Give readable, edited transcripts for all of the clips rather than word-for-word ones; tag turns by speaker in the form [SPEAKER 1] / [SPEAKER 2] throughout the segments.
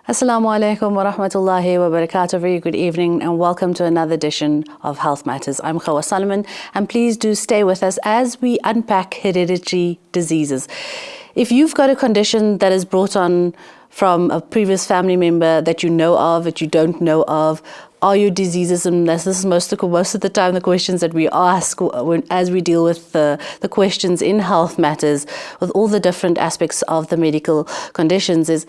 [SPEAKER 1] Assalamu alaikum wa rahmatullahi wa barakatuh. Very good evening and welcome to another edition of Health Matters. I'm Khawa Solomon and please do stay with us as we unpack hereditary diseases. If you've got a condition that is brought on from a previous family member that you know of, that you don't know of, are your diseases, and this is most of the time the questions that we ask as we deal with the questions in Health Matters with all the different aspects of the medical conditions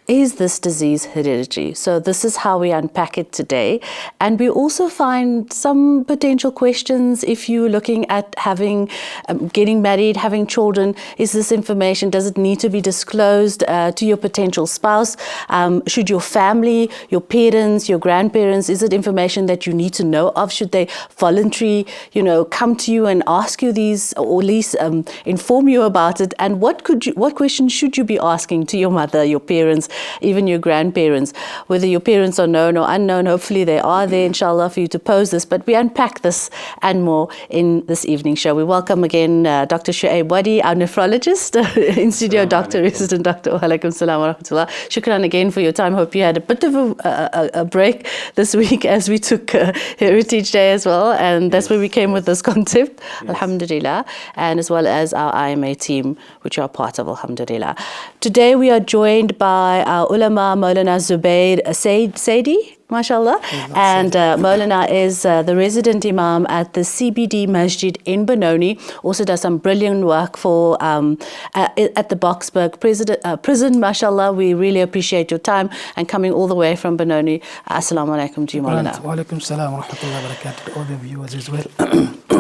[SPEAKER 1] is this disease hereditary? So this is how we unpack it today. And we also find some potential questions if you're looking at getting married, having children. Is this information, does it need to be disclosed to your potential spouse? Should your family, your parents, your grandparents, is it information that you need to know of? Should they voluntarily, come to you and ask you these, or at least inform you about it? And what questions should you be asking to your mother, your parents, even your grandparents, whether your parents are known or unknown? Hopefully they are there, inshallah, for you to pose this. But we unpack this and more in this evening show. We welcome again Dr. Shuaib Wadi, our nephrologist, in studio, Dr. Resident Dr. Walaikum salam wa rahmatullah. Shukran again for your time. Hope you had a bit of a break this week as we took Heritage Day as well. And that's where we came with this concept, alhamdulillah, and as well as our IMA team, which are part of, alhamdulillah. Today we are joined by our ulama, Maulana Zubair Saidi, mashallah, and Maulana is the resident imam at the CBD Masjid in Benoni. Also does some brilliant work for at the Boksburg prison, mashallah. We really appreciate your time and coming all the way from Benoni. Assalamu alaikum to you, Maulana.
[SPEAKER 2] Wa alaikum salam wa rahmatullahi wa barakatuh to all the viewers as well.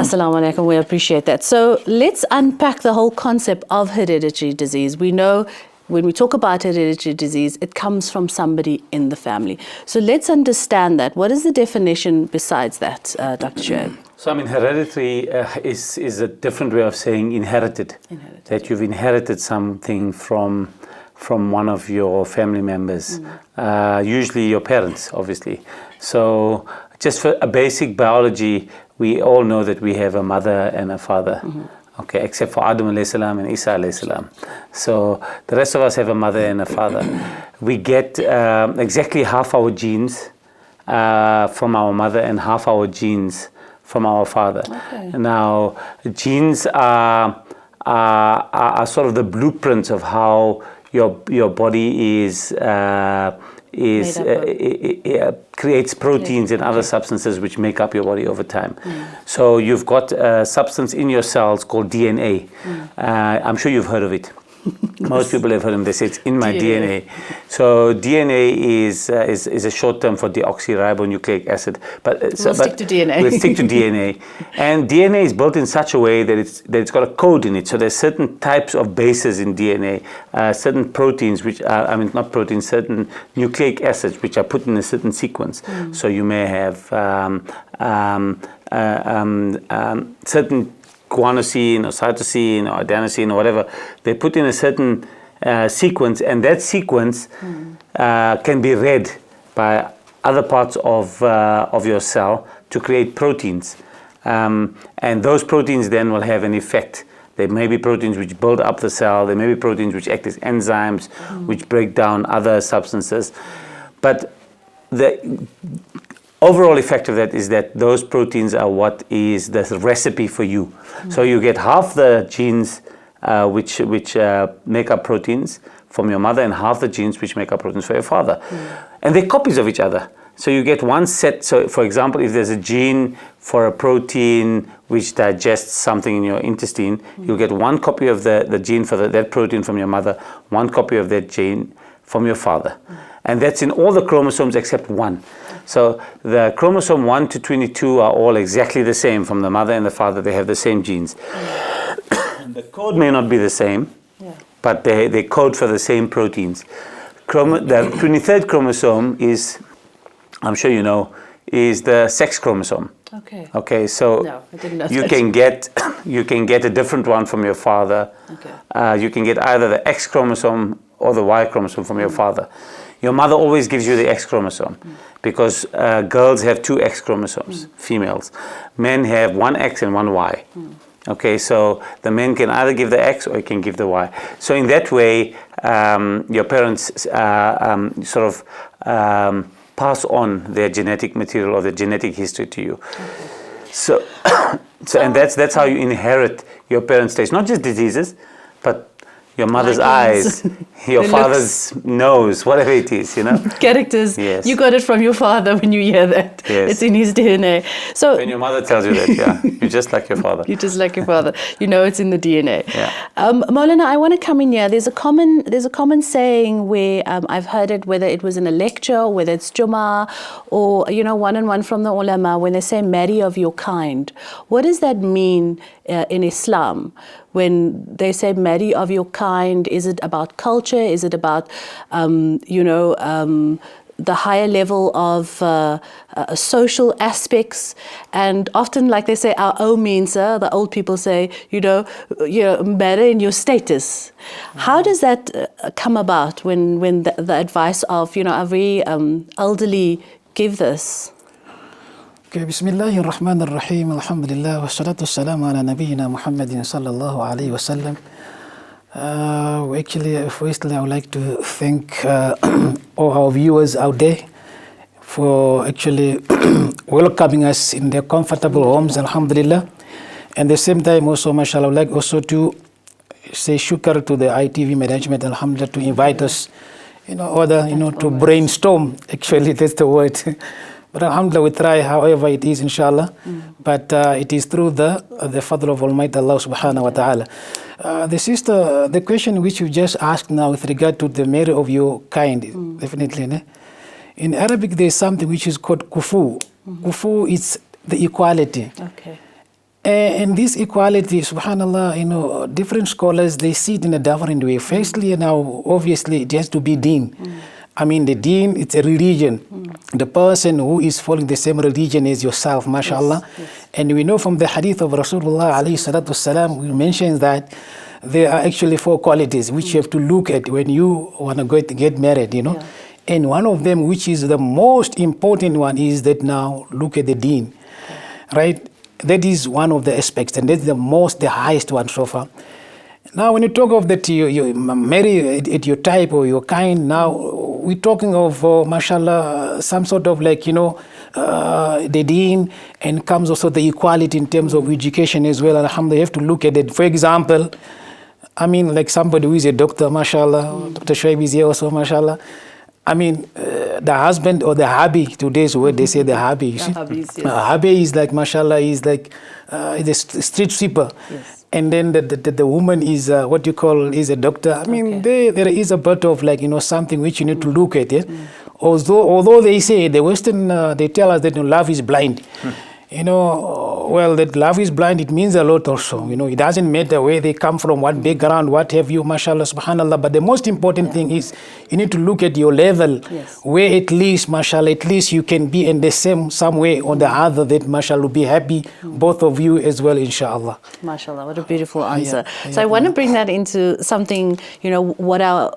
[SPEAKER 1] Assalamu alaikum, we appreciate that. So let's unpack the whole concept of hereditary disease. We know when we talk about hereditary disease, it comes from somebody in the family. So let's understand that. What is the definition besides that, Dr. Shuaib?
[SPEAKER 3] So, hereditary is a different way of saying inherited. That you've inherited something from one of your family members, usually your parents, obviously. So, just for a basic biology, we all know that we have a mother and a father. Okay, except for Adam alayhi salam and Isa alayhi salam. So the rest of us have a mother and a father. We get exactly half our genes from our mother and half our genes from our father. Okay. Now, genes are sort of the blueprints of how your body creates proteins and other substances which make up your body over time. So you've got a substance in your cells called DNA. I'm sure you've heard of it. Most people have heard of it. They say it's in my DNA. So DNA is a short term for deoxyribonucleic acid. But
[SPEAKER 1] we'll stick to DNA.
[SPEAKER 3] We'll stick to DNA. And DNA is built in such a way that it's got a code in it. So there's certain types of bases in DNA, certain proteins which are, not proteins, certain nucleic acids which are put in a certain sequence. So you may have certain guanosine or cytosine or adenosine or whatever, they put in a certain sequence, and that sequence can be read by other parts of your cell to create proteins. And those proteins then will have an effect. There may be proteins which build up the cell, there may be proteins which act as enzymes, which break down other substances. But the overall effect of that is that those proteins are what is the recipe for you. So you get half the genes which make up proteins from your mother and half the genes which make up proteins for your father. And they're copies of each other. So you get one set. So for example, if there's a gene for a protein which digests something in your intestine, you'll get one copy of the gene for that protein from your mother, one copy of that gene from your father. And that's in all the chromosomes except one. So the chromosome 1 to 22 are all exactly the same from the mother and the father. They have the same genes. The code may not be the same, but they code for the same proteins. The 23rd chromosome is, I'm sure you know, is the sex chromosome. Okay. So
[SPEAKER 1] no, I didn't know
[SPEAKER 3] you
[SPEAKER 1] that.
[SPEAKER 3] can get a different one from your father. You can get either the X chromosome or the Y chromosome from your father. Your mother always gives you the X chromosome because girls have two X chromosomes, females. Men have one X and one Y. Okay, so the men can either give the X or he can give the Y. So in that way, your parents sort of pass on their genetic material or their genetic history to you.
[SPEAKER 1] Okay.
[SPEAKER 3] So, and that's how you inherit your parents' taste. Not just diseases, but your mother's
[SPEAKER 1] Likings.
[SPEAKER 3] eyes, your
[SPEAKER 1] The
[SPEAKER 3] father's nose, whatever it is, you know.
[SPEAKER 1] Characters.
[SPEAKER 3] Yes.
[SPEAKER 1] You got it from your father when you hear that.
[SPEAKER 3] Yes.
[SPEAKER 1] It's in his DNA. So
[SPEAKER 3] When your mother tells you that, yeah, you're just like your father.
[SPEAKER 1] you're just like your father. You know it's in the DNA.
[SPEAKER 3] Yeah.
[SPEAKER 1] Maulana, I want to come in here. There's a common saying where I've heard it, whether it was in a lecture, whether it's Jummah, or one-on-one from the ulama, when they say marry of your kind. What does that mean in Islam? When they say marry of your kind, is it about culture? Is it about the higher level of social aspects? And often, like they say, our O means, the old people say, matter in your status. How does that come about when the advice of, a very elderly give this?
[SPEAKER 2] Okay, Bismillahir Rahmanir Rahim, Alhamdulillah, wa salatu wassalamu ala nabiyyina Muhammadin sallallahu alayhi wa sallam. Actually, firstly, I would like to thank all our viewers out there for actually welcoming us in their comfortable homes, Alhamdulillah. And at the same time, also, mashallah, I would like also to say shukr to the ITV management, Alhamdulillah, to invite us, to brainstorm. Actually, that's the word. But alhamdulillah, we try however it is, inshallah. But it is through the fadl of Almighty Allah subhanahu wa ta'ala. The question which you just asked now with regard to the marry of your kind, definitely. Ne? In Arabic, there is something which is called kufu. Kufu is the equality.
[SPEAKER 1] Okay.
[SPEAKER 2] And this equality, subhanallah, different scholars, they see it in a different way. Firstly, now, obviously, it has to be deen. I mean, the deen, it's a religion. The person who is following the same religion as yourself, mashallah.
[SPEAKER 1] Yes.
[SPEAKER 2] And we know from the hadith of Rasulullah alayhi salatu wasalam, we mentioned that there are actually 4 qualities which you have to look at when you want to get married, Yeah. And one of them, which is the most important one, is that now look at the deen, right? That is one of the aspects, and that's the highest one so far. Now, when you talk of that, you marry at your type or your kind, now we're talking of, mashallah, some sort of like, the deen, and comes also the equality in terms of education as well. Alhamdulillah, you have to look at it. For example, I mean, like somebody who is a doctor, mashallah, Dr. Shoaib is here also, mashallah. I mean, the husband or the hubby, today's word, they say the hubby. You see?
[SPEAKER 1] Hubbies, yes.
[SPEAKER 2] Hubby is like, mashallah, is like the street sweeper.
[SPEAKER 1] Yes.
[SPEAKER 2] And then the woman is what you call is a doctor. I mean, there is a bit of like, something which you need to look at. Yeah? Although they say, the Western, they tell us that love is blind. Well, that love is blind, it means a lot also. It doesn't matter where they come from, what background, what have you, mashallah, subhanallah. But the most important thing is you need to look at your level, where at least, mashallah, at least you can be in the same, some way or the other, that mashallah, be happy, both of you as well, inshallah.
[SPEAKER 1] MashaAllah, what a beautiful answer. So I want to bring that into something, what our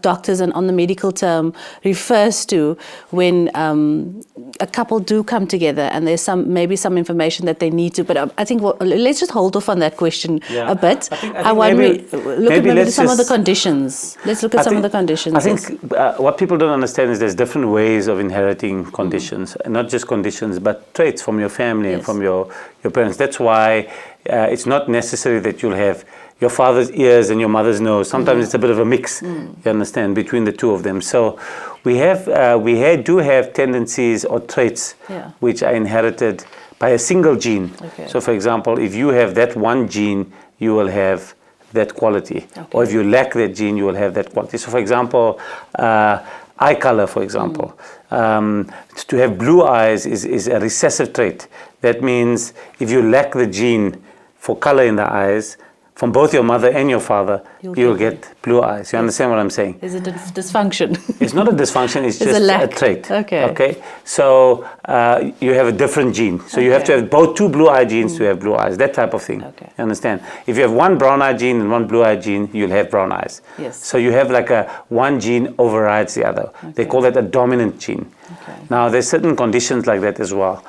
[SPEAKER 1] doctors and on the medical term refers to when a couple do come together and there's maybe some information that they need to, but I think let's just hold off on that question a bit. I want to look at some of the conditions. Let's look at some of the conditions.
[SPEAKER 3] I think what people don't understand is there's different ways of inheriting conditions, not just conditions, but traits from your family and from your parents. That's why it's not necessary that you'll have your father's ears and your mother's nose. Sometimes it's a bit of a mix, you understand, between the two of them. So we do have tendencies or traits which are inherited by a single gene. Okay. So for example, if you have that one gene, you will have that quality. Okay. Or if you lack that gene, you will have that quality. So for example, eye color, for example. To have blue eyes is a recessive trait. That means if you lack the gene for color in the eyes, from both your mother and your father, you'll get blue eyes. You understand what I'm saying?
[SPEAKER 1] Is it a dysfunction?
[SPEAKER 3] It's not a dysfunction, it's just a trait.
[SPEAKER 1] Okay.
[SPEAKER 3] So you have a different gene. So you have to have both 2 blue eye genes to have blue eyes, that type of thing. Okay. You understand? If you have 1 brown eye gene and 1 blue eye gene, you'll have brown eyes.
[SPEAKER 1] Yes.
[SPEAKER 3] So you have like one gene overrides the other. Okay. They call that a dominant gene. Okay. Now there's certain conditions like that as well.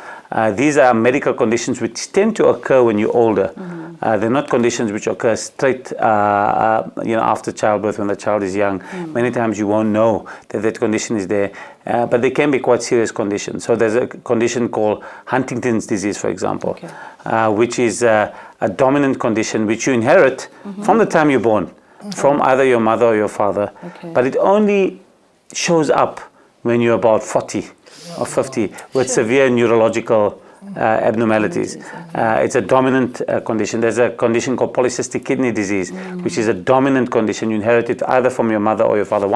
[SPEAKER 3] These are medical conditions which tend to occur when you're older. They're not conditions which occur straight, after childbirth when the child is young. Many times you won't know that condition is there, but they can be quite serious conditions. So there's a condition called Huntington's disease, for example, which is a dominant condition which you inherit from the time you're born, from either your mother or your father, but it only shows up when you're about 40 or 50 with severe neurological abnormalities. It's a dominant condition. There's a condition called polycystic kidney disease, which is a dominant condition. You inherit it either from your mother or your father.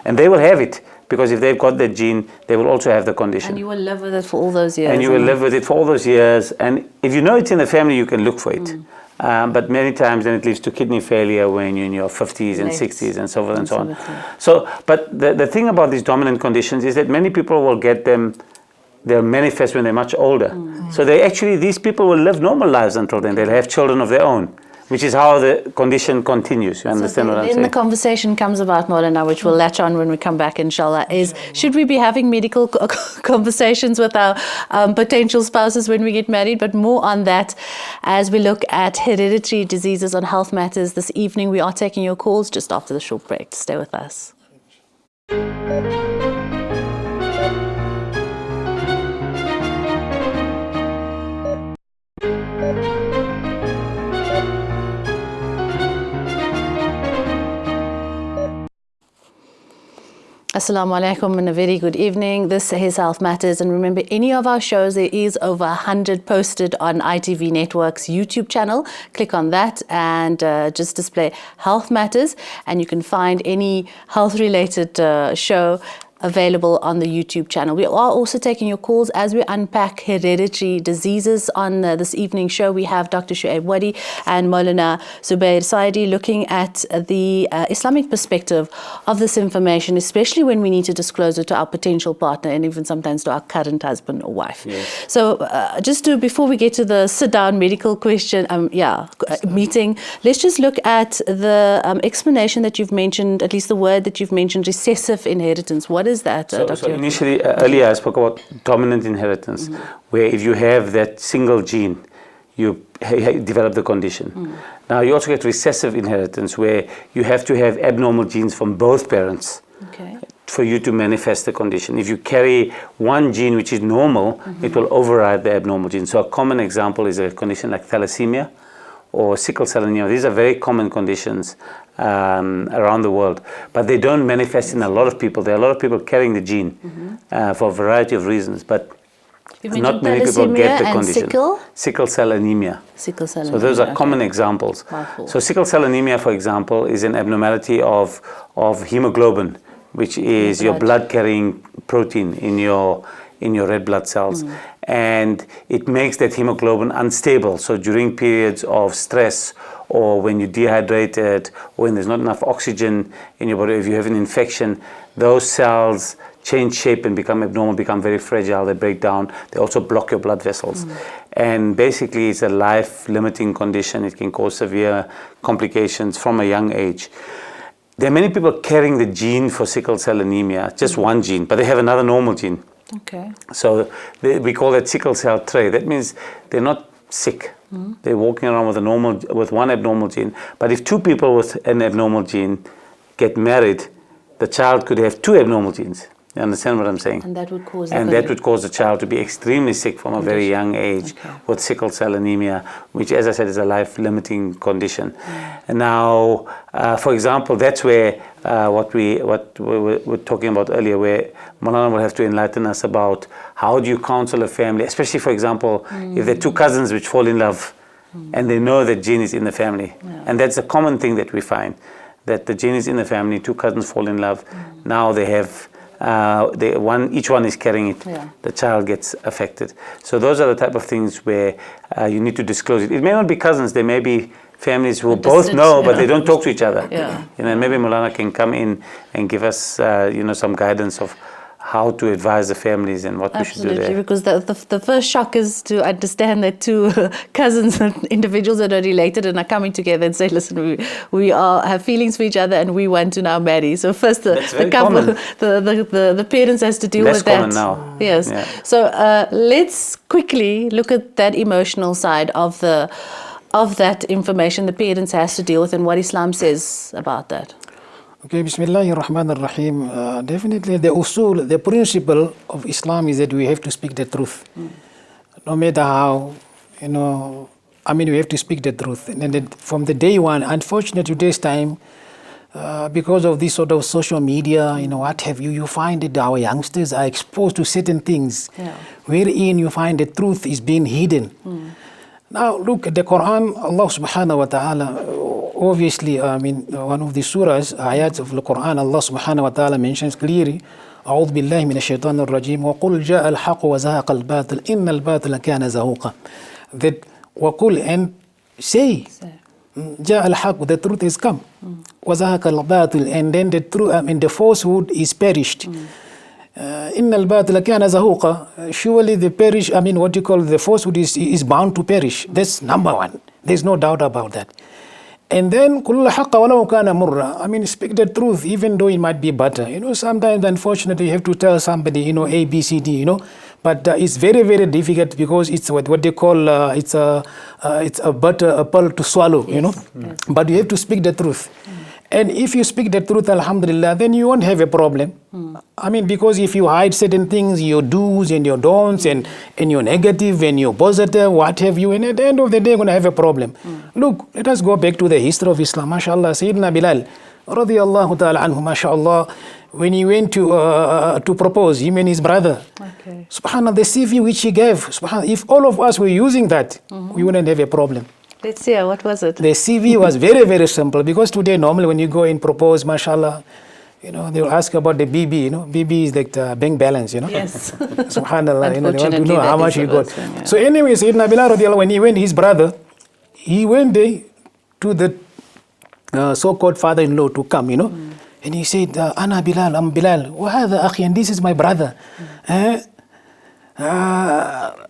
[SPEAKER 3] And they will have it because if they've got that gene, they will also have the condition.
[SPEAKER 1] And you will live with it for all those years.
[SPEAKER 3] And you will live with it for all those years. And if you know it's in the family, you can look for it. But many times then it leads to kidney failure when you're in your 50s and 60s and so forth and so on. So, but the thing about these dominant conditions is that many people will get them, they'll manifest when they're much older. So these people will live normal lives until then. They'll have children of their own, which is how the condition continues. You understand what I'm saying?
[SPEAKER 1] Then the conversation comes about, Maulana, which we'll latch on when we come back, inshallah, is should we be having medical conversations with our potential spouses when we get married? But more on that as we look at hereditary diseases on Health Matters this evening. We are taking your calls just after the short break. Stay with us. Assalamu alaikum and a very good evening. This is Health Matters, and remember, any of our shows, there is over 100 posted on ITV Network's YouTube channel. Click on that and just display Health Matters, and you can find any health-related show available on the YouTube channel. We are also taking your calls as we unpack hereditary diseases. On this evening's show, we have Dr. Shuaib Wadi and Maulana Zubair Saidi looking at the Islamic perspective of this information, especially when we need to disclose it to our potential partner and even sometimes to our current husband or wife. Yes. So before we get to the sit-down medical question, meeting, let's just look at the explanation that you've mentioned, at least the word that you've mentioned, recessive inheritance. What is that, Dr.?
[SPEAKER 3] So initially, earlier I spoke about dominant inheritance, where if you have that single gene, you develop the condition. Now you also get recessive inheritance, where you have to have abnormal genes from both parents for you to manifest the condition. If you carry one gene which is normal, it will override the abnormal gene. So a common example is a condition like thalassemia or sickle cell anemia. These are very common conditions around the world, but they don't manifest in a lot of people. There are a lot of people carrying the gene for a variety of reasons, but not many people get the condition. Sickle cell anemia.
[SPEAKER 1] Sickle cell
[SPEAKER 3] anemia. So those are common examples. So sickle cell anemia, for example, is an abnormality of hemoglobin, which is your blood-carrying protein in your red blood cells. And it makes that hemoglobin unstable. So during periods of stress, or when you're dehydrated, or when there's not enough oxygen in your body, if you have an infection, those cells change shape and become abnormal, become very fragile, they break down, they also block your blood vessels. And basically it's a life-limiting condition. It can cause severe complications from a young age. There are many people carrying the gene for sickle cell anemia, just one gene, but they have another normal gene.
[SPEAKER 1] Okay.
[SPEAKER 3] So we call that sickle cell trait. That means they're not sick. They're walking around with one abnormal gene. But if two people with an abnormal gene get married, the child could have two abnormal genes. You understand what I'm saying?
[SPEAKER 1] And that would cause
[SPEAKER 3] the child to be extremely sick from a very young age with sickle cell anemia, which, as I said, is a life-limiting condition. And now, for example, that's where what we were talking about earlier, where Maulana will have to enlighten us about how do you counsel a family, especially, for example, if there are two cousins which fall in love and they know that gene is in the family. And that's a common thing that we find, that the gene is in the family, two cousins fall in love, now they have each one is carrying it, the child gets affected. So those are the type of things where you need to disclose it. It may not be cousins, there may be families who both know, but they don't talk to each other. Maybe Maulana can come in and give us some guidance of how to advise the families and what we should do there.
[SPEAKER 1] Absolutely, because the first shock is to understand that two cousins and individuals that are related and are coming together and say, listen, we have feelings for each other and we want to now marry. So first the couple, the parents has to deal with that.
[SPEAKER 3] Less common now.
[SPEAKER 1] Yes. Yeah. So let's quickly look at that emotional side of the of that information the parents has to deal with and what Islam says about that?
[SPEAKER 2] Okay, Bismillahir Rahmanir Rahim. Definitely the principle of Islam is that we have to speak the truth. No matter how, we have to speak the truth. And then from the day one, unfortunately today's time, because of this sort of social media, what have you, you find that our youngsters are exposed to certain things, wherein you find the truth is being hidden. Now look at the Quran, Allah subhanahu wa ta'ala, obviously, one of the surahs, ayats of the Quran, Allah subhanahu wa ta'ala mentions clearly, أعوذ بالله من الشيطان الرجيم وقل جاء الحق وزهق الباطل إن الباطل كان زهوقا. That وقل and say, جاء الحق, the truth is come. وزهق الباطل, and then the truth, the falsehood is perished. إن الباطل كان زهوقا. Surely the perish, what you call the falsehood is bound to perish. That's number one. There's no doubt about that. And then كل حق ولو كان مرة. Speak the truth even though it might be butter. Sometimes unfortunately you have to tell somebody, A, B, C, D, But it's very, very difficult because it's what they call it's a butter, a pearl to swallow, Yes. But you have to speak the truth. And if you speak the truth, alhamdulillah, then you won't have a problem. Because if you hide certain things, your do's and your don'ts and your negative and your positive, what have you, and at the end of the day, you're going to have a problem. Look, let us go back to the history of Islam. MashaAllah, Sayyidina Bilal, radiyallahu ta'ala anhu, MashaAllah, when he went to propose, him and his brother, subhanAllah, the CV which he gave, subhanAllah, if all of us were using that, we wouldn't have a problem.
[SPEAKER 1] Let's see, what was it?
[SPEAKER 2] The CV was very, very simple because today normally when you go and propose, mashallah, they will ask about the BB, BB is like the bank balance,
[SPEAKER 1] Yes.
[SPEAKER 2] Subhanallah, they want to
[SPEAKER 1] Unfortunately,
[SPEAKER 2] know how
[SPEAKER 1] that
[SPEAKER 2] much
[SPEAKER 1] is
[SPEAKER 2] he
[SPEAKER 1] the
[SPEAKER 2] got.
[SPEAKER 1] worst one, yeah.
[SPEAKER 2] So anyway, Sayyidina Bilal radiallahu, when he went, his brother, he went there to the so-called father-in-law to come, and he said, Ana Bilal, I'm Bilal, وهذا أخي, and this is my brother.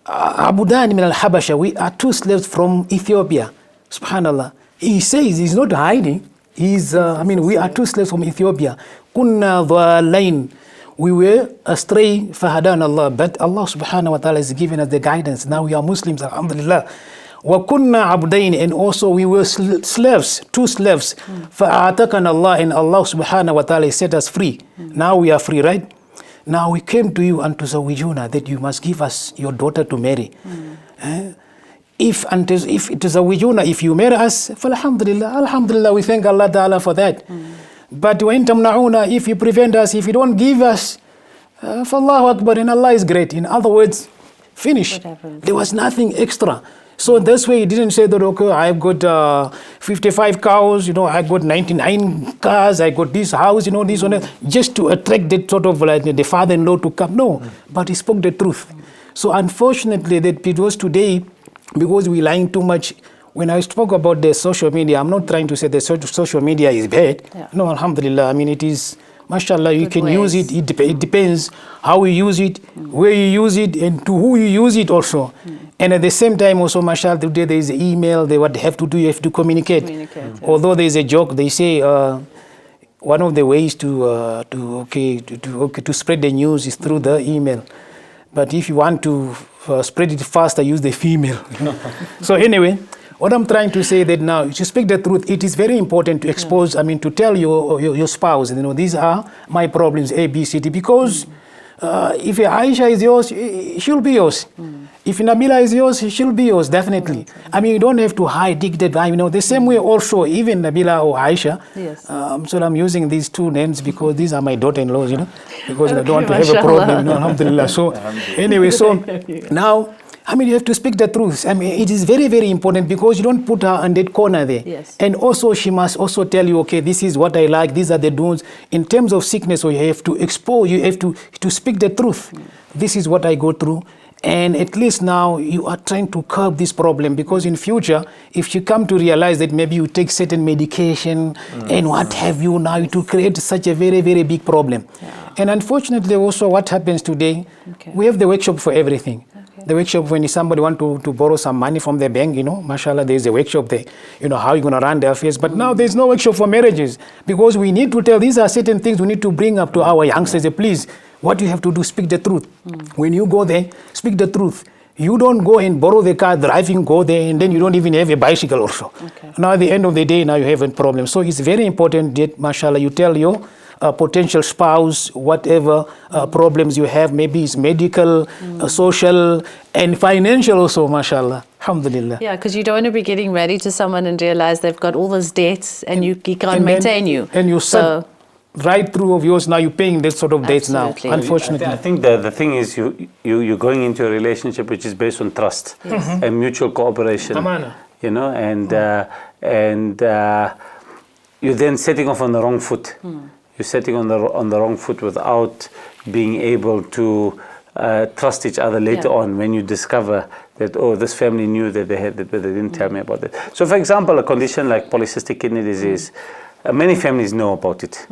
[SPEAKER 2] Abudan min al-Habasha, we are two slaves from Ethiopia. Subhanallah. He says he's not hiding. We are two slaves from Ethiopia. Kunna dhalain. We were astray, fahadan Allah. But Allah subhanahu wa ta'ala has given us the guidance. Now we are Muslims, alhamdulillah. Wa kunna abdain, and also we were slaves, two slaves. Fa'atakan Allah, and Allah subhanahu wa ta'ala set us free. Now we are free, right? Now we came to you and to Zawijuna that you must give us your daughter to marry. If it is a wijuna, if you marry us, alhamdulillah, we thank Allah Ta'ala for that. But when tamna'una, if you prevent us, if you don't give us, fallahu akbar, and Allah is great. In other words, finish. There was nothing extra. So this way he didn't say that, okay, I've got 55 cows, I got 99 cars, I got this house, this one, just to attract that sort of like the father-in-law to come. No, but he spoke the truth. So unfortunately that it was today, because we're lying too much. When I spoke about the social media, I'm not trying to say that social media is bad. No, alhamdulillah, it is, mashallah, you can use it. It depends how you use it, where you use it, and to who you use it also. And at the same time also, mashallah, today there is an email, what they have to do, you have to communicate. Although there is a joke, they say one of the ways to spread the news is through the email. But if you want to spread it faster, use the female. So anyway, what I'm trying to say that now, to speak the truth, it is very important to expose, to tell your spouse, these are my problems, A, B, C, D, because if Aisha is yours, she'll be yours. If Nabila is yours, she'll be yours, definitely. You don't have to hide, dig that. The same way also, even Nabila or Aisha.
[SPEAKER 1] Yes.
[SPEAKER 2] So I'm using these two names because these are my daughter-in-laws, because I don't want to have a problem, alhamdulillah. So anyway, so now, you have to speak the truth. It is very, very important because you don't put her in that corner there.
[SPEAKER 1] Yes.
[SPEAKER 2] And also, she must also tell you, okay, this is what I like, these are the don'ts. In terms of sickness, so you have to expose, you have to speak the truth. This is what I go through. And at least now you are trying to curb this problem, because in future, if you come to realize that maybe you take certain medication and what have you, now it will create such a very, very big problem. And unfortunately also what happens today, we have the workshop for everything. The workshop, when somebody want to borrow some money from the bank, mashallah, there's a workshop there, how you're going to run the affairs. But now there's no workshop for marriages, because we need to tell, these are certain things we need to bring up to our youngsters. Please, what you have to do, speak the truth. When you go there, speak the truth. You don't go and borrow the car, driving, go there, and then you don't even have a bicycle also.
[SPEAKER 1] Okay.
[SPEAKER 2] Now at the end of the day, now you have a problem. So it's very important that, mashallah, you tell your potential spouse whatever problems you have. Maybe it's medical, social, and financial also, mashallah. Alhamdulillah.
[SPEAKER 1] Yeah, because you don't want to be getting married to someone and realize they've got all those debts and he can't
[SPEAKER 2] And then-
[SPEAKER 1] maintain you.
[SPEAKER 2] And you
[SPEAKER 1] So,
[SPEAKER 2] right through of yours, now you're paying that sort of debts now,
[SPEAKER 1] Absolutely.
[SPEAKER 2] unfortunately.
[SPEAKER 3] I think the thing is you're going into a relationship which is based on trust and mutual cooperation.
[SPEAKER 2] Amana.
[SPEAKER 3] You know, and you're then setting off on the wrong foot. You're setting on the wrong foot without being able to trust each other later on when you discover that, oh, this family knew that they had that, but they didn't tell me about it. So, for example, a condition like polycystic kidney disease, many families know about it.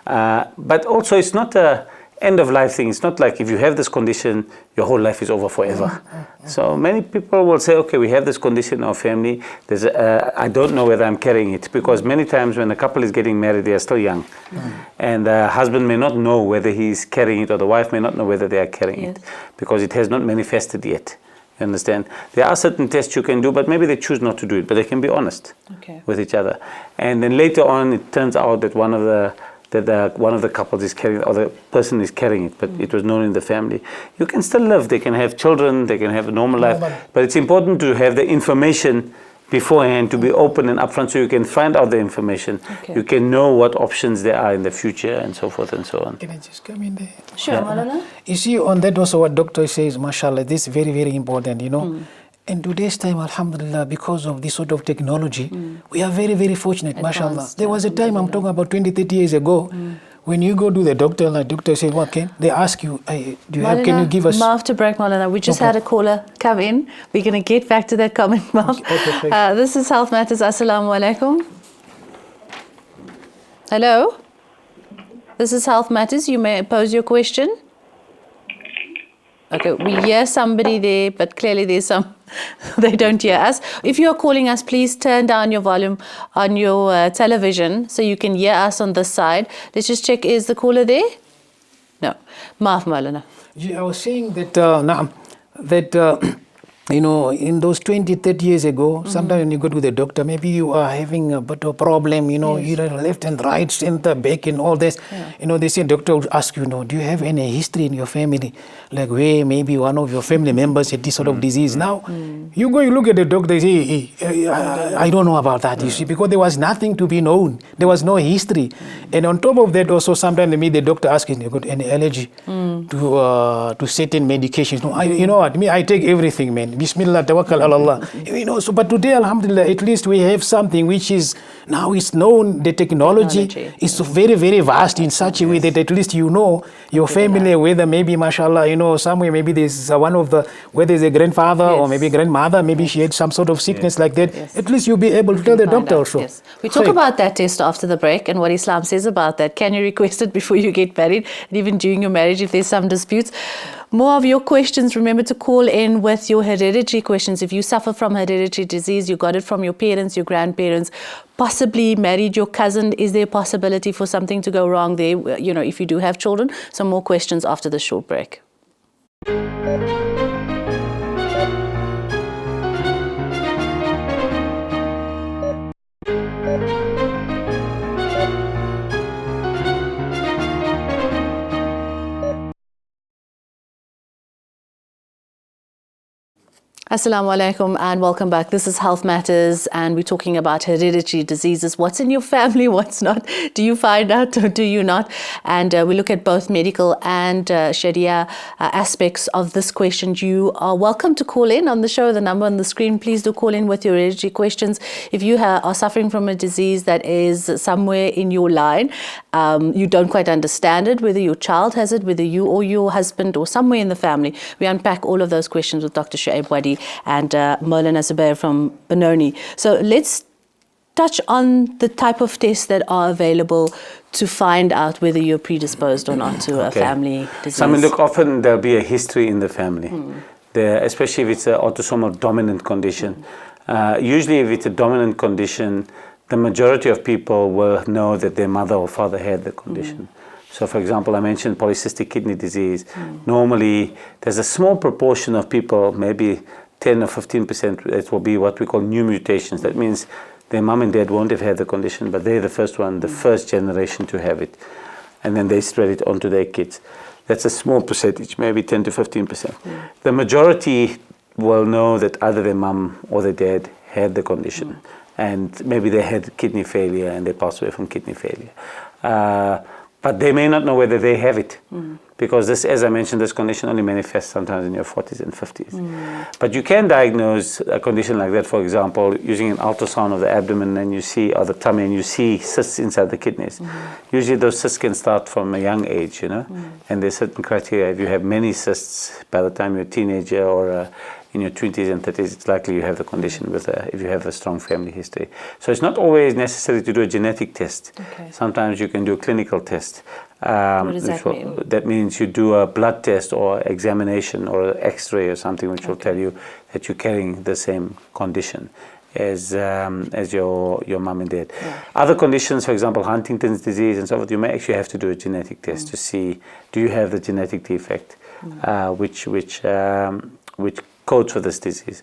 [SPEAKER 3] But also, it's not a end of life thing. It's not like if you have this condition, your whole life is over forever. So many people will say, okay, we have this condition in our family. I don't know whether I'm carrying it, because many times when a couple is getting married, they are still young. And the husband may not know whether he's carrying it, or the wife may not know whether they are carrying it, because it has not manifested yet. You understand? There are certain tests you can do, but maybe they choose not to do it, but they can be honest with each other. And then later on, it turns out that one of the couples is carrying, or the person is carrying it, but it was known in the family. You can still live, they can have children, they can have a normal life, but it's important to have the information beforehand, to be open and upfront, so you can find out the information. You can know what options there are in the future, and so forth and so on.
[SPEAKER 2] Can I just come in there?
[SPEAKER 1] sure, Maulana.
[SPEAKER 2] You see, on that also what doctor says, mashallah, this is very, very important, you know. In today's time, alhamdulillah, because of this sort of technology, we are very, very fortunate, mashallah. There was a time, I'm talking about 20, 30 years ago, when you go to the doctor, and the doctor says, what can they ask you, can you give us...
[SPEAKER 1] Maaf to break, Maulana. We just had a caller come in. We're going to get back to that comment, Maaf.
[SPEAKER 2] Okay,
[SPEAKER 1] This is Health Matters. Assalamu alaikum. Hello? This is Health Matters. You may pose your question. Okay, we hear somebody there, but clearly there's some, they don't hear us. If you are calling us, please turn down your volume on your television so you can hear us on this side. Let's just check, is the caller there? No. Maaf, Maulana.
[SPEAKER 2] I was saying that, you know, in those 20, 30 years ago, sometimes when you go to the doctor, maybe you are having a bit of problem, you know, either left and right, center, back and all this. You know, they say, doctor will ask you, do you have any history in your family? Like where maybe one of your family members had this sort of disease. Now, you go, you look at the doctor, they say, hey, I don't know about that, you see, because there was nothing to be known. There was no history. And on top of that, also, sometimes the doctor asks, you got any allergy to certain medications? No, you know what, I take everything, man. Bismillah, tawakkal ala Allah. You know, so, but today, alhamdulillah, at least we have something which is, now it's known, the technology is very, very vast in such a way that at least you know your family, whether maybe, mashallah, you know, somewhere maybe there's one of the, whether it's a grandfather or maybe grandmother, maybe she had some sort of sickness like that. At least you'll be able to tell the doctor also.
[SPEAKER 1] Yes. We talk about that test after the break and what Islam says about that. Can you request it before you get married? And even during your marriage if there's some disputes. More of your questions. Remember to call in with your hereditary questions. If you suffer from hereditary disease, you got it from your parents, your grandparents, possibly married your cousin. Is there a possibility for something to go wrong there? You know, if you do have children. Some more questions after the short break. Assalamu alaikum and welcome back. This is Health Matters and we're talking about hereditary diseases. What's in your family, what's not? Do you find out or do you not? And we look at both medical and Sharia aspects of this question. You are welcome to call in on the show, the number on the screen. Please do call in with your hereditary questions. If you are suffering from a disease that is somewhere in your line, you don't quite understand it, whether your child has it, whether you or your husband or somewhere in the family, we unpack all of those questions with Dr. Shuaib Wadi and Maulana Zubair from Benoni. So let's touch on the type of tests that are available to find out whether you're predisposed or not to a family disease.
[SPEAKER 3] I mean, look, often there'll be a history in the family, especially if it's an autosomal dominant condition. Usually if it's a dominant condition, the majority of people will know that their mother or father had the condition. So, for example, I mentioned polycystic kidney disease. Normally, there's a small proportion of people, maybe 10 or 15%, that will be what we call new mutations. That means their mom and dad won't have had the condition, but they're the first one, the first generation to have it. And then they spread it onto their kids. That's a small percentage, maybe 10 to 15%. The majority will know that either their mom or their dad had the condition. And maybe they had kidney failure and they passed away from kidney failure. But they may not know whether they have it. Because this, as I mentioned, this condition only manifests sometimes in your 40s and 50s. But you can diagnose a condition like that, for example, using an ultrasound of the abdomen and you see, or the tummy, and you see cysts inside the kidneys. Usually those cysts can start from a young age, you know, and there's certain criteria. If you have many cysts by the time you're a teenager or in your 20s and 30s, it's likely you have the condition if you have a strong family history. So it's not always necessary to do a genetic test. Sometimes you can do a clinical test.
[SPEAKER 1] What does that mean?
[SPEAKER 3] That means you do a blood test or examination or an X-ray or something which will tell you that you're carrying the same condition as your mom and dad. Other conditions, for example, Huntington's disease and so forth, you may actually have to do a genetic test to see, do you have the genetic defect which codes for this disease.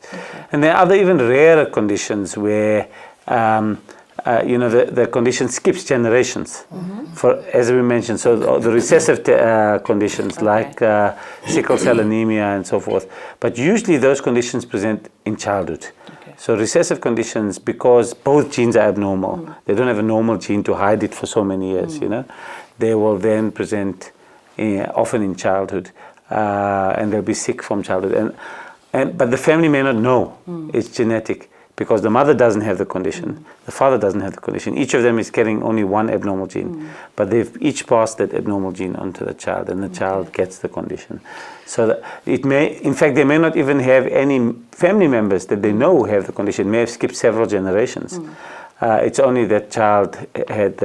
[SPEAKER 3] And there are other even rarer conditions where the condition skips generations. For, as we mentioned, so the recessive conditions like sickle cell anemia and so forth. But usually those conditions present in childhood. So recessive conditions, because both genes are abnormal, they don't have a normal gene to hide it for so many years, you know, they will then present often in childhood, and they'll be sick from childhood. But the family may not know it's genetic because the mother doesn't have the condition, the father doesn't have the condition. Each of them is carrying only one abnormal gene, but they've each passed that abnormal gene onto the child, and the child gets the condition. So that it may, in fact, they may not even have any family members that they know have the condition, may have skipped several generations. It's only that child had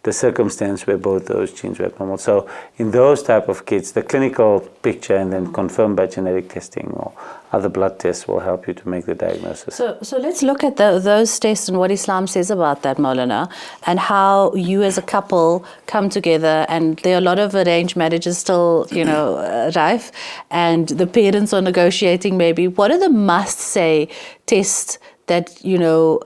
[SPEAKER 3] the circumstance where both those genes were abnormal. So in those type of kids, the clinical picture and then confirmed by genetic testing or other blood tests will help you to make the diagnosis.
[SPEAKER 1] So let's look at those tests and what Islam says about that, Maulana, and how you as a couple come together, and there are a lot of arranged marriages still, rife, and the parents are negotiating maybe. What are the must-say tests that,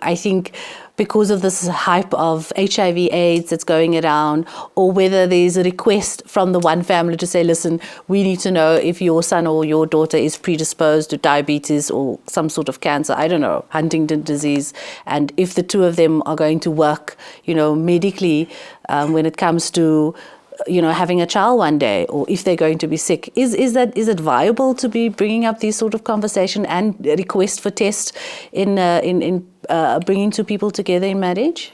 [SPEAKER 1] I think, because of this hype of HIV/AIDS that's going around, or whether there's a request from the one family to say, listen, we need to know if your son or your daughter is predisposed to diabetes or some sort of cancer, I don't know, Huntington disease, and if the two of them are going to work, medically when it comes to having a child one day, or if they're going to be sick. Is it viable to be bringing up these sort of conversation and request for tests in bringing two people together in marriage?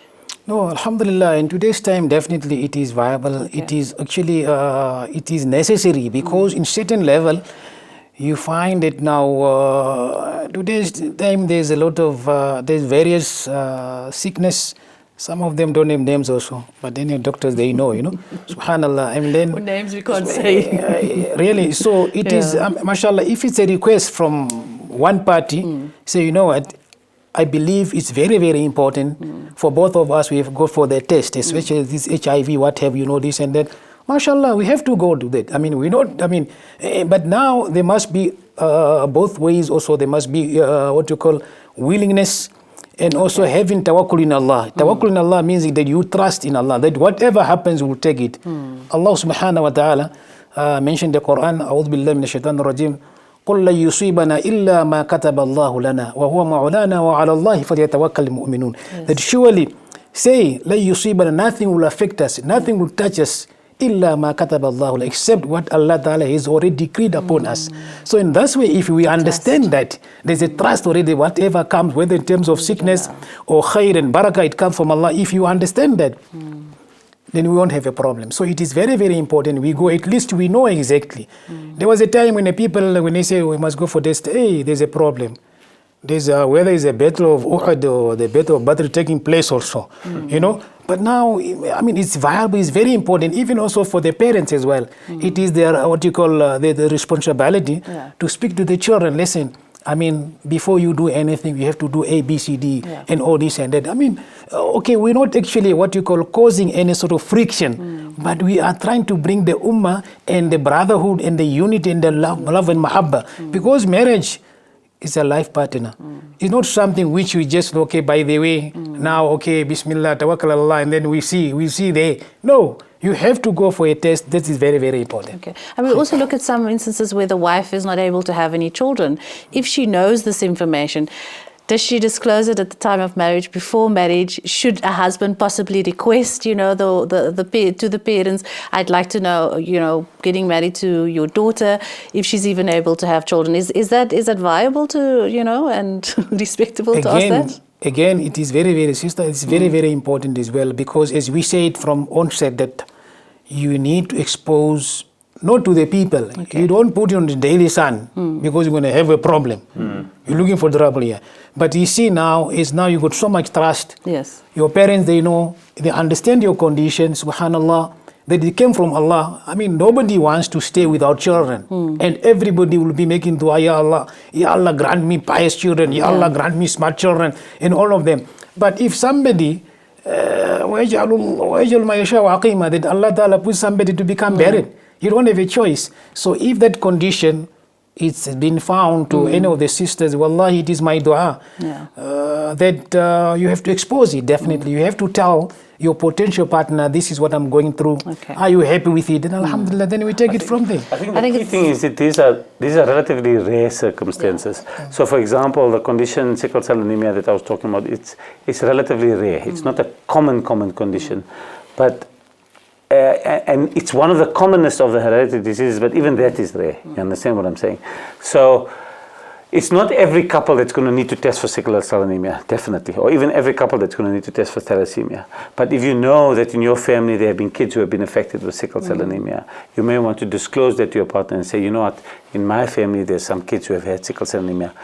[SPEAKER 2] No, alhamdulillah, in today's time, definitely it is viable. Okay. It is actually, it is necessary because in certain level, you find it now, today's time there's a lot of, there's various sickness. Some of them don't have names also, but then your doctors, they know, Subhanallah. And then
[SPEAKER 1] what names we can't say.
[SPEAKER 2] Really, so it is, mashallah, if it's a request from one party, say, you know what, I believe it's very, very important for both of us. We have to go for the test, especially this HIV, what have this and that. Mashallah, we have to go to that. But now there must be both ways also. There must be what you call willingness and also having tawakkul in Allah. Tawakkul in Allah means that you trust in Allah, that whatever happens, we'll take it. Allah subhanahu wa ta'ala mentioned the Quran, أعوذ بالله من الشيطان الرجيم, قل لن يصيبنا إلا ما كتب الله لنا وهو مولانا وعلى الله فليتوكل المؤمنون. That surely, say, لن يصيبنا, nothing will affect us, nothing will touch us, إلا ما كتب الله, except what Allah Ta'ala has already decreed upon us. So in that way, if we understand that, there's a trust already, whatever comes, whether in terms of sickness or khair and barakah, it comes from Allah. If you understand that, then we won't have a problem. So it is very, very important. We go, at least we know exactly. There was a time when the people, when they say we must go for this, hey, there's a problem. There's whether it's a battle of Uhud or the battle of Badr taking place also, But now, it's viable, it's very important, even also for the parents as well. It is their, what you call, the responsibility to speak to the children. Listen, I mean, before you do anything, you have to do A, B, C, D, and all this and that. I mean, okay, we're not actually what you call causing any sort of friction, but we are trying to bring the ummah and the brotherhood and the unity and the love and mahabbah. Because marriage is a life partner. It's not something which we just, okay, by the way, now, okay, bismillah, tawakkal Allah, and then we see there. No. You have to go for a test. This is very, very important.
[SPEAKER 1] Okay. And we also look at some instances where the wife is not able to have any children. If she knows this information, does she disclose it at the time of marriage, before marriage? Should a husband possibly request, to the parents, I'd like to know, getting married to your daughter, if she's even able to have children? Is that viable to, and respectable to ask that?
[SPEAKER 2] Again, it is very, very, sister, it's very, very important as well, because as we said from onset that you need to expose, not to the people. Okay. You don't put it on the daily sun because you're going to have a problem. You're looking for trouble here. But you see now you got so much trust.
[SPEAKER 1] Yes.
[SPEAKER 2] Your parents, they know, they understand your condition, subhanallah, that it came from Allah. I mean, nobody wants to stay without children. And everybody will be making dua, Ya Allah grant me pious children, Ya Allah grant me smart children, and all of them. But if somebody, that Allah Ta'ala puts somebody to become barren, you don't have a choice. So if that condition it's been found to any of the sisters, wallahi, it is my dua that you have to expose it, definitely. You have to tell your potential partner, this is what I'm going through. Okay. Are you happy with it? And alhamdulillah, then we take it from there.
[SPEAKER 3] I think the key thing is that these are relatively rare circumstances. So for example, the condition sickle cell anemia that I was talking about, it's relatively rare. It's not a common condition. But and it's one of the commonest of the hereditary diseases, but even that is rare. You understand what I'm saying? So it's not every couple that's going to need to test for sickle cell anemia, definitely, or even every couple that's going to need to test for thalassemia. But if you know that in your family there have been kids who have been affected with sickle cell anemia, you may want to disclose that to your partner and say, you know what, in my family there's some kids who have had sickle cell anemia.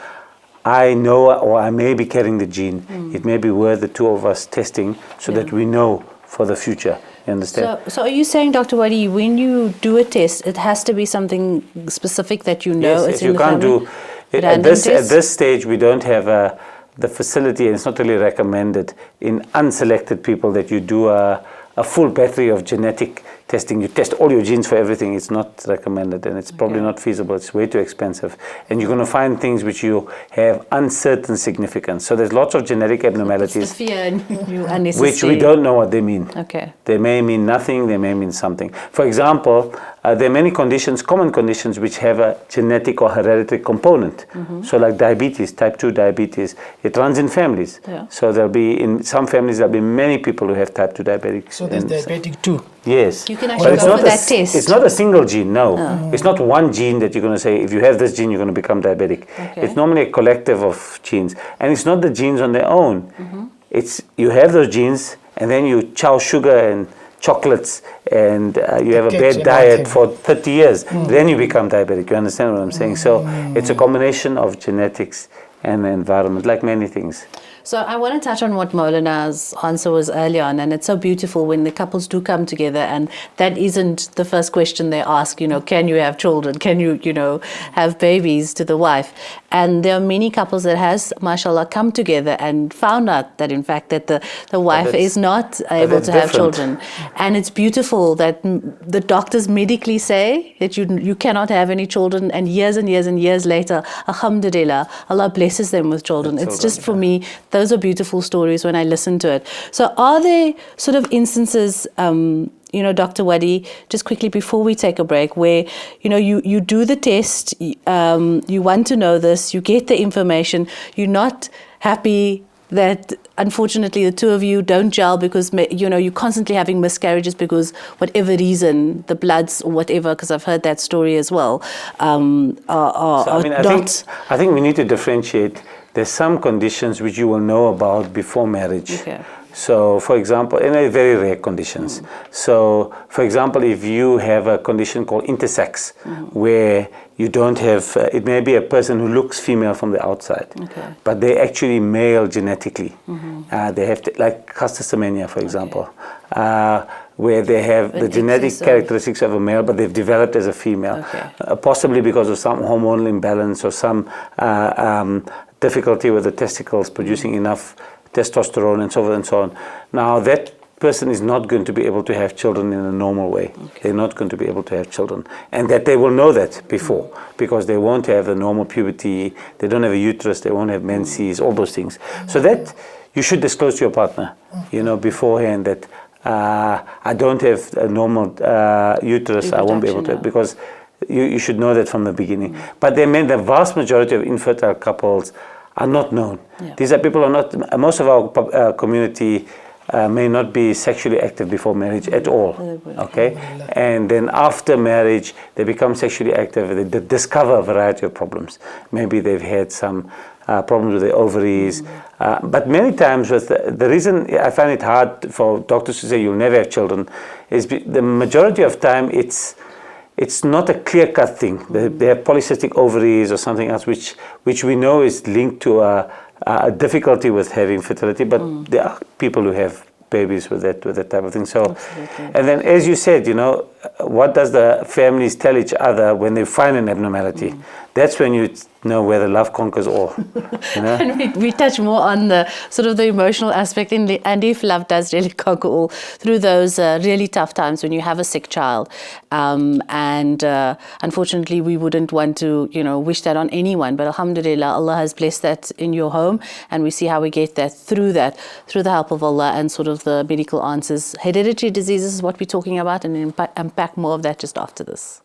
[SPEAKER 3] I know, or I may be carrying the gene. It may be worth the two of us testing so that we know for the future. You understand?
[SPEAKER 1] So are you saying, Dr. Wadi, when you do a test, it has to be something specific that you know
[SPEAKER 3] yes,
[SPEAKER 1] is in the family?
[SPEAKER 3] You can't do at this stage. We don't have the facility, and it's not really recommended in unselected people that you do a full battery of genetic testing. You test all your genes for everything. It's not recommended, and it's probably not feasible. It's way too expensive, and you're going to find things which you have uncertain significance. So there's lots of genetic abnormalities,
[SPEAKER 1] the fear and you unnecessary,
[SPEAKER 3] which we don't know what they mean.
[SPEAKER 1] Okay.
[SPEAKER 3] They may mean nothing. They may mean something. For example, there are many conditions, common conditions, which have a genetic or hereditary component. So like diabetes, type 2 diabetes, it runs in families. Yeah. So there'll be, in some families, there'll be many people who have type 2 diabetics.
[SPEAKER 2] So there's diabetic too.
[SPEAKER 1] Yes. You can actually go for that test.
[SPEAKER 3] It's not a single gene, no. It's not one gene that you're going to say, if you have this gene, you're going to become diabetic. Okay. It's normally a collective of genes. And it's not the genes on their own. It's, you have those genes, and then you chow sugar and chocolates, and you have a bad diet for 30 years. Then you become diabetic. You understand what I'm saying? So it's a combination of genetics and the environment, like many things.
[SPEAKER 1] So I want to touch on what Maulana's answer was earlier on, and it's so beautiful when the couples do come together, and that isn't the first question they ask, can you have children? Can you, have babies to the wife? And there are many couples that has, mashallah, come together and found out that in fact that the wife is not able to have children. And it's beautiful that the doctors medically say that you cannot have any children, and years and years later, alhamdulillah, Allah blesses them with children. It's just, for me, those are beautiful stories when I listen to it. So are there sort of instances, Dr. Wadi, just quickly before we take a break, where, you do the test, you want to know this, you get the information, you're not happy that unfortunately the two of you don't gel because, you're constantly having miscarriages because whatever reason, the bloods or whatever, because I've heard that story as well,
[SPEAKER 3] I think we need to differentiate. There's some conditions which you will know about before marriage. Okay. So, for example, and they're very rare conditions. So, for example, if you have a condition called intersex, where you don't have, it may be a person who looks female from the outside, but they're actually male genetically. They have, like castesemania, for example. where they have the genetic characteristics of a male, but they've developed as a female, possibly because of some hormonal imbalance or some difficulty with the testicles producing enough testosterone and so on and so on. Now that person is not going to be able to have children in a normal way. They're not going to be able to have children, and that they will know that before, because they won't have the normal puberty, they don't have a uterus, they won't have menses, all those things. So that you should disclose to your partner, beforehand, that I don't have a normal uterus, I won't be able to, because you should know that from the beginning. But the vast majority of infertile couples are not known. These are people who are not, most of our community may not be sexually active before marriage at all, okay? And then after marriage, they become sexually active, they discover a variety of problems. Maybe they've had some problems with their ovaries, but many times with the reason I find it hard for doctors to say you'll never have children is the majority of time it's not a clear-cut thing. They have polycystic ovaries or something else which we know is linked to a difficulty with having fertility, but there are people who have babies with that type of thing. So, and then as you said, what does the families tell each other when they find an abnormality? That's when you know whether love conquers all.
[SPEAKER 1] And we touch more on the sort of the emotional aspect, and if love does really conquer all through those really tough times when you have a sick child, and unfortunately we wouldn't want to wish that on anyone, but alhamdulillah, Allah has blessed that in your home, and we see how we get that through the help of Allah and sort of the medical answers. Hereditary diseases is what we're talking about, and unpack more of that just after this.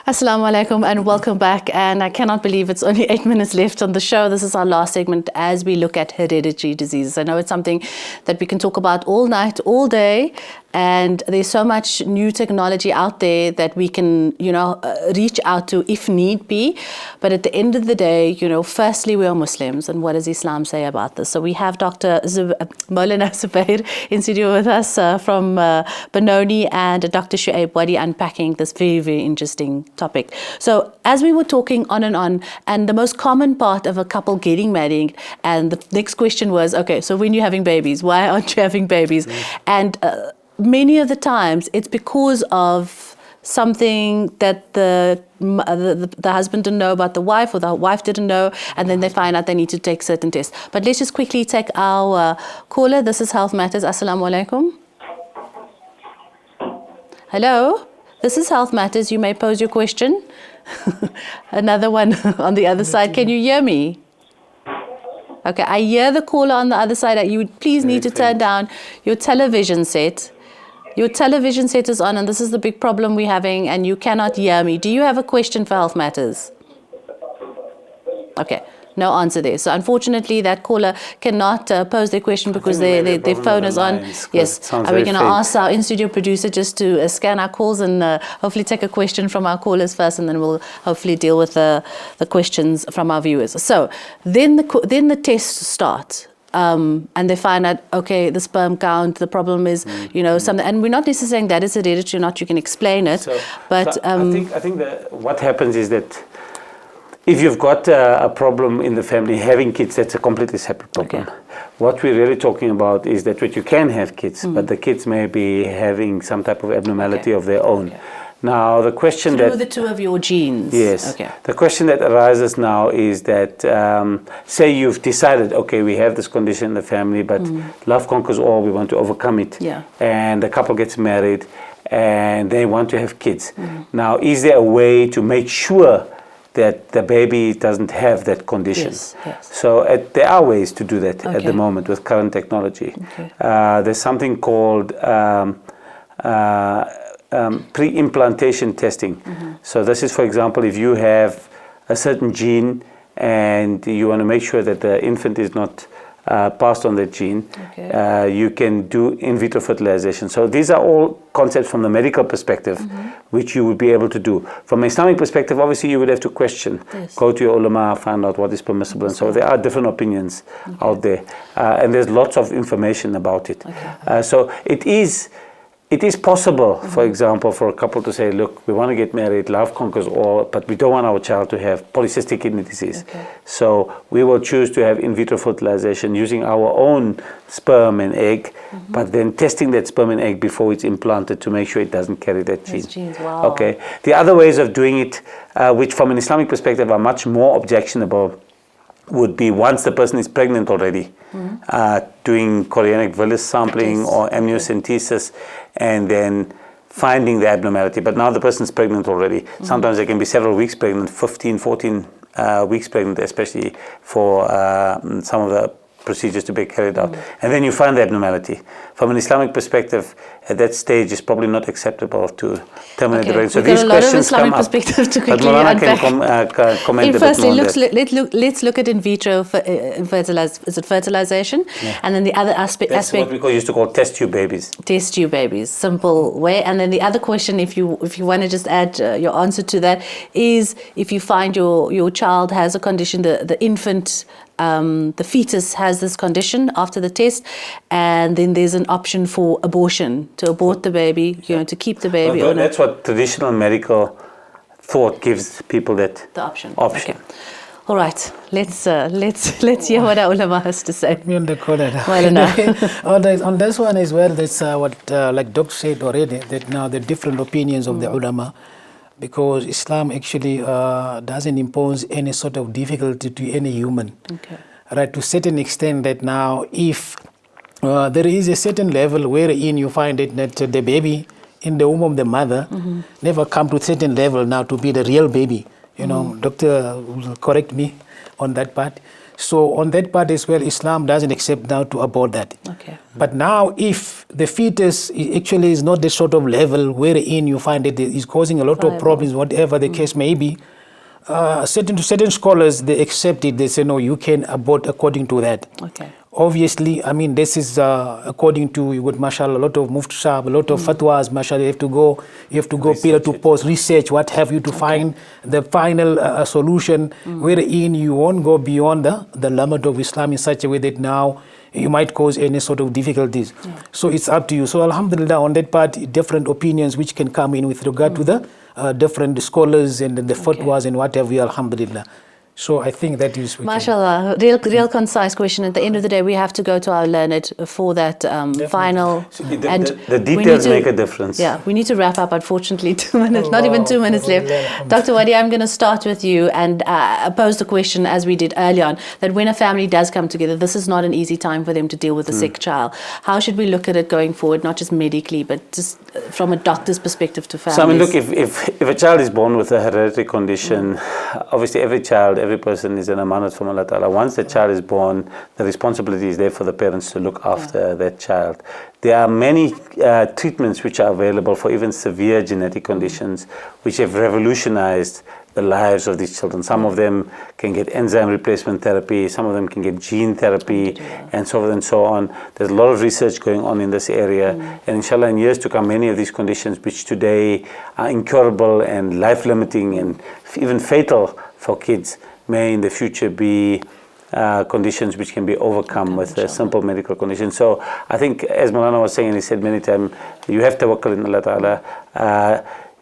[SPEAKER 1] Assalamu alaikum and welcome back, and I cannot believe it's only 8 minutes left on the show. This is our last segment as we look at hereditary diseases. I know it's something that we can talk about all night, all day, and there's so much new technology out there that we can, reach out to if need be. But at the end of the day, firstly, we are Muslims, and what does Islam say about this? So we have Dr. Maulana Zubair in studio with us from Benoni, and Dr. Shuaib Wadi unpacking this very, very interesting topic. So as we were talking on, and the most common part of a couple getting married, and the next question was, okay, so when you're having babies, why aren't you having babies? And many of the times it's because of something that the husband didn't know about the wife, or the wife didn't know, and then they find out they need to take certain tests. But let's just quickly take our caller. This is Health Matters. Assalamu alaikum. Hello, this is Health Matters. You may pose your question. Another one on the other side. Can you hear me? Okay, I hear the caller on the other side. You would please need to turn down your television set. Your television set is on, and this is the big problem we're having, and you cannot hear me. Do you have a question for Health Matters? Okay, no answer there. So unfortunately, that caller cannot pose their question because their phone is on. Yes, and we're going to ask our in-studio producer just to scan our calls and hopefully take a question from our callers first, and then we'll hopefully deal with the questions from our viewers. So then the tests start. And they find out, okay, the sperm count, the problem is, something, and we're not necessarily saying that is hereditary or not, you can explain it, but
[SPEAKER 3] I think that what happens is that if you've got a problem in the family, having kids, that's a completely separate problem. Okay. What we're really talking about is that you can have kids, but the kids may be having some type of abnormality of their own. Okay. Now, the question
[SPEAKER 1] through the two of your genes.
[SPEAKER 3] Yes. Okay. The question that arises now is that, say you've decided, okay, we have this condition in the family, but love conquers all, we want to overcome it. Yeah. And the couple gets married and they want to have kids. Now, is there a way to make sure that the baby doesn't have that condition?
[SPEAKER 1] Yes, yes.
[SPEAKER 3] So there are ways to do that at the moment with current technology. Okay. There's something called pre-implantation testing. So this is, for example, if you have a certain gene and you want to make sure that the infant is not passed on that gene.
[SPEAKER 1] Okay.
[SPEAKER 3] You can do in vitro fertilization. So these are all concepts from the medical perspective, which you would be able to do. From an Islamic perspective, obviously you would have to question,
[SPEAKER 1] Yes.
[SPEAKER 3] go to your ulama, find out what is permissible, and so there are different opinions out there, and there's lots of information about it. So it is possible, for example, for a couple to say, look, we want to get married, love conquers all, but we don't want our child to have polycystic kidney disease.
[SPEAKER 1] Okay.
[SPEAKER 3] So we will choose to have in vitro fertilization using our own sperm and egg, but then testing that sperm and egg before it's implanted to make sure it doesn't carry that gene.
[SPEAKER 1] Those genes, wow.
[SPEAKER 3] Okay. The other ways of doing it, which from an Islamic perspective are much more objectionable, would be once the person is pregnant already, doing chorionic villus sampling or amniocentesis, and then finding the abnormality. But now the person is pregnant already. Sometimes they can be several weeks pregnant, 15, 14 weeks pregnant, especially for some of the procedures to be carried out. And then you find the abnormality. From an Islamic perspective, at that stage, it's probably not acceptable to terminate the pregnancy. So
[SPEAKER 1] We've
[SPEAKER 3] these
[SPEAKER 1] got a lot of
[SPEAKER 3] questions
[SPEAKER 1] Islamic
[SPEAKER 3] come up.
[SPEAKER 1] perspective to
[SPEAKER 3] But
[SPEAKER 1] quickly
[SPEAKER 3] Maulana can
[SPEAKER 1] unpack.
[SPEAKER 3] comment a bit
[SPEAKER 1] Firstly,
[SPEAKER 3] more on that.
[SPEAKER 1] let's look at in vitro fertilization, and then the other
[SPEAKER 3] That's what we used to call test tube babies.
[SPEAKER 1] test tube babies, simple way. And then the other question, if you want to just add your answer to that, is if you find your child has a condition, the infant, the fetus has this condition after the test, and then there's an option for abortion, to abort the baby, to keep the baby.
[SPEAKER 3] Well, that's what traditional medical thought gives people, that
[SPEAKER 1] the option.
[SPEAKER 3] option.
[SPEAKER 1] Okay. All right, let's hear what our ulama has to say.
[SPEAKER 2] Me on the corner.
[SPEAKER 1] Maulana.
[SPEAKER 2] On this one as well, that's what like Dr. said already, that now the different opinions of the ulama, because Islam actually doesn't impose any sort of difficulty to any human.
[SPEAKER 1] Okay.
[SPEAKER 2] Right, to a certain extent that now if there is a certain level wherein you find it that the baby in the womb of the mother never come to a certain level now to be the real baby. Doctor will correct me on that part. So on that part as well, Islam doesn't accept now to abort that.
[SPEAKER 1] Okay.
[SPEAKER 2] But now if the fetus actually is not the sort of level wherein you find it is causing a lot of problems, whatever the case may be, certain scholars, they accept it. They say, no, you can abort according to that.
[SPEAKER 1] Okay.
[SPEAKER 2] Obviously, I mean, this is according to, you got, mashallah, a lot of muftisab, a lot of fatwas, mashallah, you have to go pillar to post, research, what have you to find the final solution, wherein you won't go beyond the limit of Islam in such a way that now you might cause any sort of difficulties. So it's up to you. So alhamdulillah, on that part, different opinions which can come in with regard to the different scholars and the fatwas and whatever, alhamdulillah. So I think that is...
[SPEAKER 1] MashaAllah, real concise question. At the end of the day, we have to go to our learned for that final...
[SPEAKER 3] The details make a difference.
[SPEAKER 1] Yeah, we need to wrap up, unfortunately, 2 minutes, not even 2 minutes left. Dr. Wadi, I'm going to start with you and pose the question, as we did early on, that when a family does come together, this is not an easy time for them to deal with a sick child. How should we look at it going forward, not just medically, but just from a doctor's perspective to families?
[SPEAKER 3] So, I mean, look, if a child is born with a hereditary condition, obviously every person is an amanat from Allah Ta'ala. Once the child is born, the responsibility is there for the parents to look after that child. There are many treatments which are available for even severe genetic conditions, which have revolutionized the lives of these children. Some of them can get enzyme replacement therapy, some of them can get gene therapy, and so forth and so on. There's a lot of research going on in this area, and inshallah in years to come, many of these conditions which today are incurable and life-limiting and even fatal for kids may in the future be conditions which can be overcome with a simple medical condition. So I think, as Maulana was saying, and he said many times, you have tawakkul in Allah Ta'ala.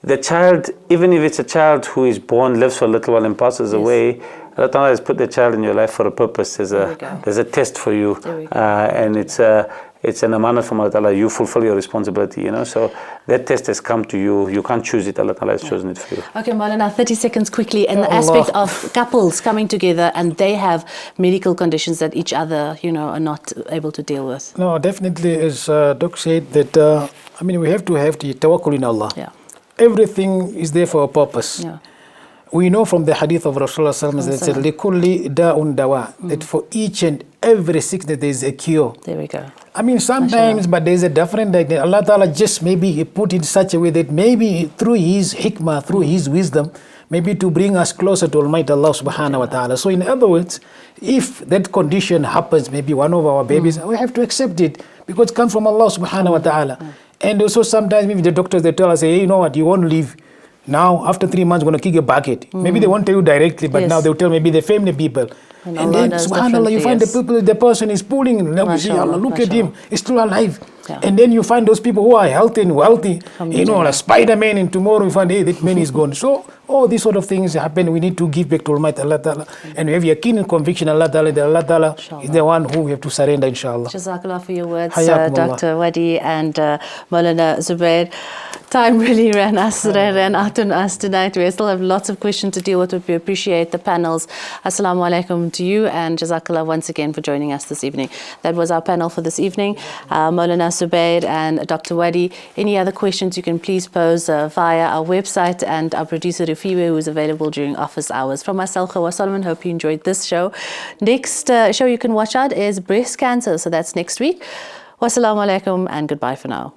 [SPEAKER 3] The child, even if it's a child who is born, lives for a little while and passes away, Allah Ta'ala has put the child in your life for a purpose. There's a test for you, and it's an amanah from Allah Ta'ala. You fulfill your responsibility, so that test has come to you. You can't choose it. Allah Ta'ala has chosen it for you.
[SPEAKER 1] Okay, Maulana, 30 seconds quickly. And the aspect of couples coming together and they have medical conditions that each other, are not able to deal with.
[SPEAKER 2] No, definitely, as Doc said, that, we have to have the tawakkul in Allah.
[SPEAKER 1] Yeah.
[SPEAKER 2] Everything is there for a purpose.
[SPEAKER 1] Yeah.
[SPEAKER 2] We know from the hadith of Rasulullah that said, لِكُلِّ دَاءٌ دَوَاءٌ, that for each and every sickness there is a cure.
[SPEAKER 1] There we go.
[SPEAKER 2] Sometimes, but there's a different, like Allah Ta'ala just maybe put in such a way that maybe through His hikmah, through His wisdom, maybe to bring us closer to Almighty Allah subhanahu wa ta'ala. So in other words, if that condition happens, maybe one of our babies, we have to accept it because it comes from Allah subhanahu wa ta'ala. And also sometimes maybe the doctors, they tell us, hey, you know what, you won't live. Now, after 3 months, we're going to kick a bucket. Maybe they won't tell you directly, but now they'll tell maybe the family people. And then, subhanAllah, you find the person is pulling, and you see, Allah, look at him, he's still alive. Yeah. And then you find those people who are healthy and wealthy, you know, like Spider-Man, and tomorrow you find, hey, that man is gone. So, all these sort of things happen. We need to give back to Almighty Allah Ta'ala. And we have a keen conviction, Allah Ta'ala, that Allah Ta'ala is the one who we have to surrender, inshallah.
[SPEAKER 1] Jazakallah for your words, Dr. Wadi and Maulana Zubair. Time really ran out on us tonight. We still have lots of questions to deal with, but we appreciate the panels. Assalamu alaikum to you, and Jazakallah once again for joining us this evening. That was our panel for this evening. Maulana Zubair and Dr. Wadi. Any other questions you can please pose via our website, and our producer Rafiwe, who is available during office hours. From myself, Khawa Solomon, hope you enjoyed this show. Next show you can watch out is breast cancer, so that's next week. Wassalamu alaikum and goodbye for now.